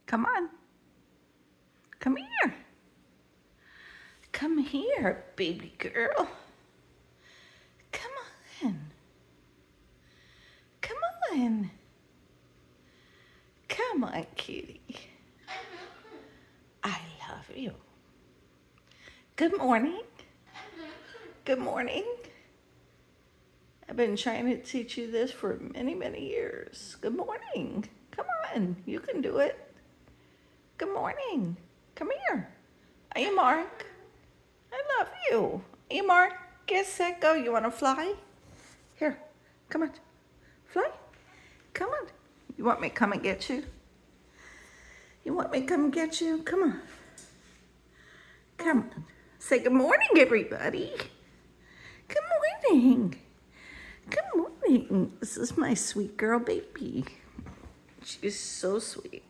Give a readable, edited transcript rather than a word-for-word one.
Come on. Come here. Come here, baby girl. Come on. Come on. Come on, kitty. I love you. Good morning. Good morning. I've been trying to teach you this for many, many years. Good morning. Come on. You can do it. Good morning. Come here. Are you Mark? I love you. Are you Mark? Get set, go. You want to fly? Here. Come on. Fly. Come on. You want me to come and get you? You want me to come and get you? Come on. Come on. Say good morning, everybody. Good morning. Good morning. This is my sweet girl baby. She's so sweet.